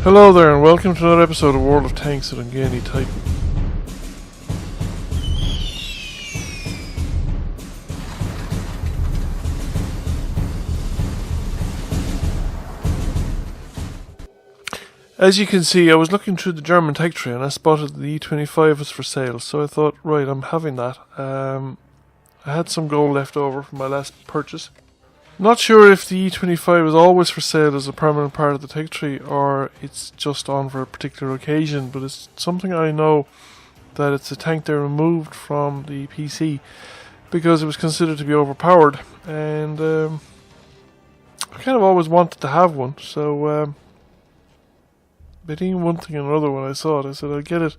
Hello there and welcome to another episode of World of Tanks at Ungainly Titan. As you can see, I was looking through the German tech tree and I spotted the E25 was for sale, so I thought, right, I'm having that. I had some gold left over from my last purchase. Not sure if the E25 is always for sale as a permanent part of the tech tree or it's just on for a particular occasion, but it's something I know that it's a tank they removed from the PC because it was considered to be overpowered, and I kind of always wanted to have one, so between one thing and another, when I saw it, I said I'll get it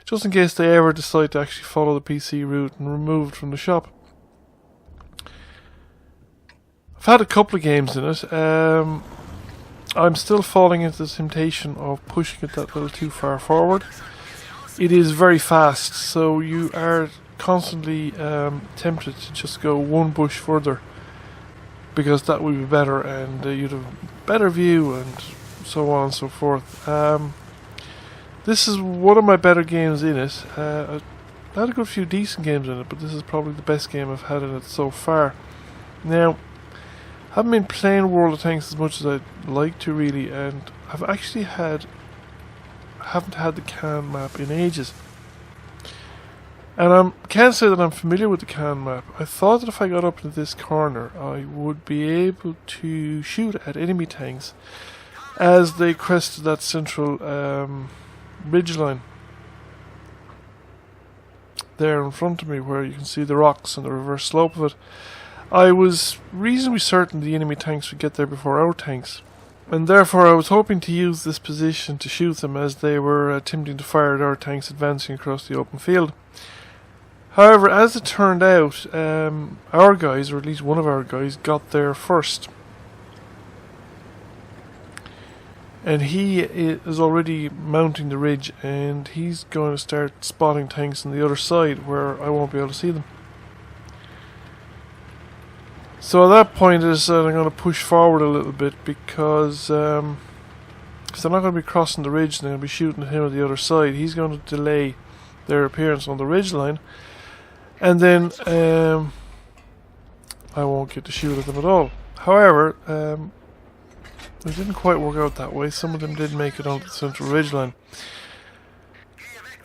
just in case they ever decide to actually follow the PC route and remove it from the shop. I've had a couple of games in it. I'm still falling into the temptation of pushing it that little too far forward. It is very fast, so you are constantly tempted to just go one bush further because that would be better and you'd have a better view and so on and so forth. This is one of my better games in it. I had a good few decent games in it, but this is probably the best game I've had in it so far. Now, I haven't been playing World of Tanks as much as I'd like to really, and I've actually haven't had the Cannes map in ages. And I can't say that I'm familiar with the Cannes map. I thought that if I got up into this corner, I would be able to shoot at enemy tanks as they crested that central ridgeline there in front of me, where you can see the rocks and the reverse slope of it. I was reasonably certain the enemy tanks would get there before our tanks, and therefore I was hoping to use this position to shoot them as they were attempting to fire at our tanks advancing across the open field. However, as it turned out, our guys, or at least one of our guys, got there first. And he is already mounting the ridge, and he's going to start spotting tanks on the other side where I won't be able to see them. So at that point I decided I'm going to push forward a little bit because they're not going to be crossing the ridge and they're going to be shooting at him on the other side. He's going to delay their appearance on the ridge line, and then I won't get to shoot at them at all. However, it didn't quite work out that way. Some of them did make it onto the central ridgeline.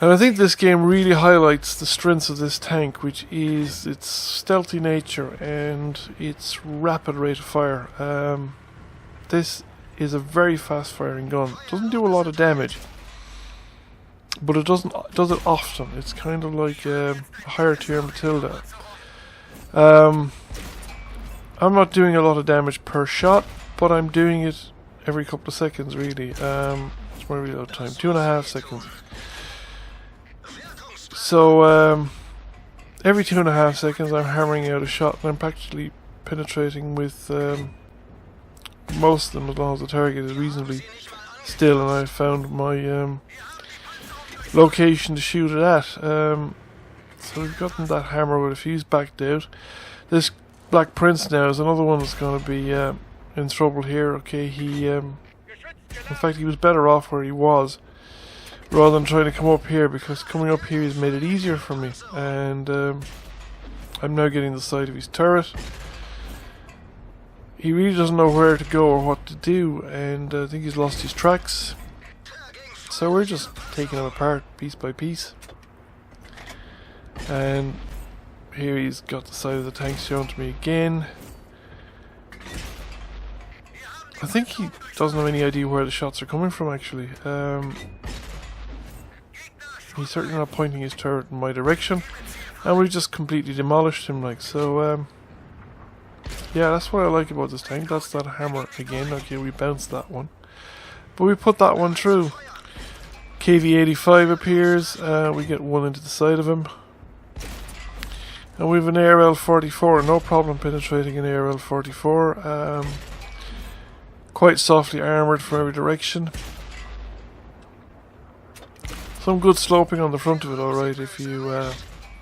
And I think this game really highlights the strengths of this tank, which is its stealthy nature and its rapid rate of fire. This is a very fast firing gun. It doesn't do a lot of damage, but it does it often. It's kind of like a higher tier Matilda. I'm not doing a lot of damage per shot, but I'm doing it every couple of seconds really. It's my reload time, 2.5 seconds. So every 2.5 seconds I'm hammering out a shot, and I'm practically penetrating with most of them as long as the target is reasonably still and I found my location to shoot it at. So we've gotten that hammer with a fuse backed out. This Black Prince now is another one that's going to be in trouble here. Okay, in fact he was better off where he was rather than trying to come up here, because coming up here has made it easier for me, and I'm now getting the side of his turret. He really doesn't know where to go or what to do, and I think he's lost his tracks, so we're just taking him apart piece by piece. And here he's got the side of the tank shown to me again. I think he doesn't have any idea where the shots are coming from actually. He's certainly not pointing his turret in my direction, and we've just completely demolished him like so. Yeah, that's what I like about this tank. That's that hammer again. Okay, we bounced that one, but we put that one through. KV-85 appears, we get one into the side of him, and we have an ARL-44, no problem penetrating an ARL-44, quite softly armoured from every direction. Some good sloping on the front of it, alright, if you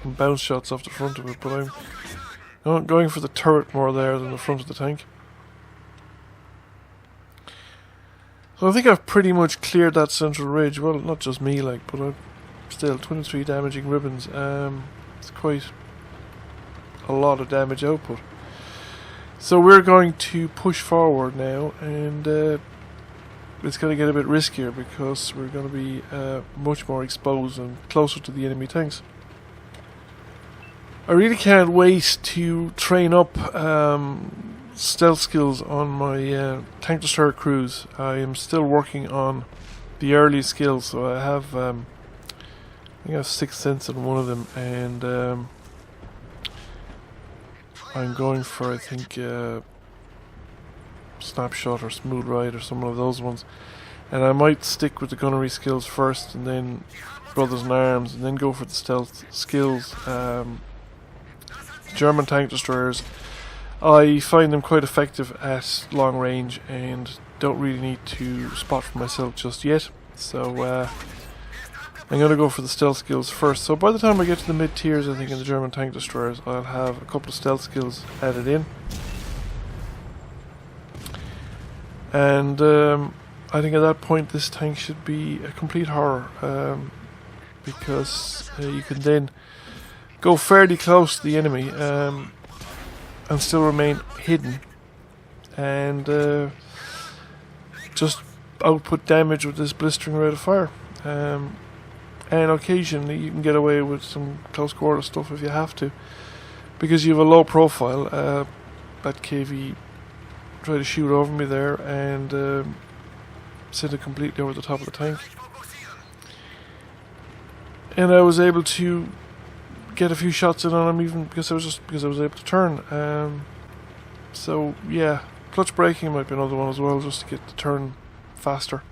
can bounce shots off the front of it, but I'm going for the turret more there than the front of the tank. I think I've pretty much cleared that central ridge. Well, not just me, like, but I've still 23 damaging ribbons. It's quite a lot of damage output. So we're going to push forward now, and it's going to get a bit riskier because we're going to be much more exposed and closer to the enemy tanks. I really can't wait to train up stealth skills on my tank destroyer crews. I am still working on the early skills, so I have I think I have 6th sense on one of them, and I'm going for, I think, snapshot or smooth ride or some of those ones, and I might stick with the gunnery skills first and then brothers in arms and then go for the stealth skills. German tank destroyers, I find them quite effective at long range and don't really need to spot for myself just yet, so I'm going to go for the stealth skills first. So by the time I get to the mid tiers, I think, in the German tank destroyers, I'll have a couple of stealth skills added in. And I think at that point this tank should be a complete horror, because you can then go fairly close to the enemy and still remain hidden and just output damage with this blistering rate of fire. And occasionally you can get away with some close quarter stuff if you have to, because you have a low profile. That KV tried to shoot over me there and sent it completely over the top of the tank, and I was able to get a few shots in on him, even because I was able to turn. So yeah, clutch braking might be another one as well, just to get the turn faster.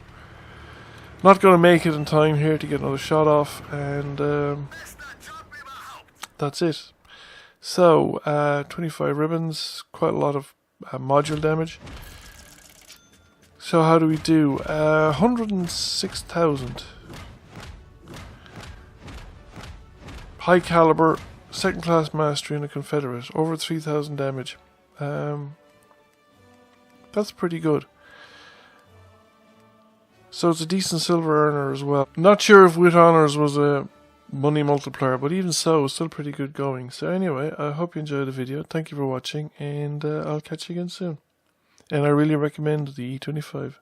Not going to make it in time here to get another shot off, and that's it. So 25 ribbons, quite a lot of module damage. So how do we do? 106,000. High caliber, second class mastery in a Confederate, over 3,000 damage. That's pretty good. So it's a decent silver earner as well. Not sure if With Honours was a money multiplier, but even so, it's still pretty good going. So anyway, I hope you enjoyed the video. Thank you for watching, and I'll catch you again soon. And I really recommend the E25.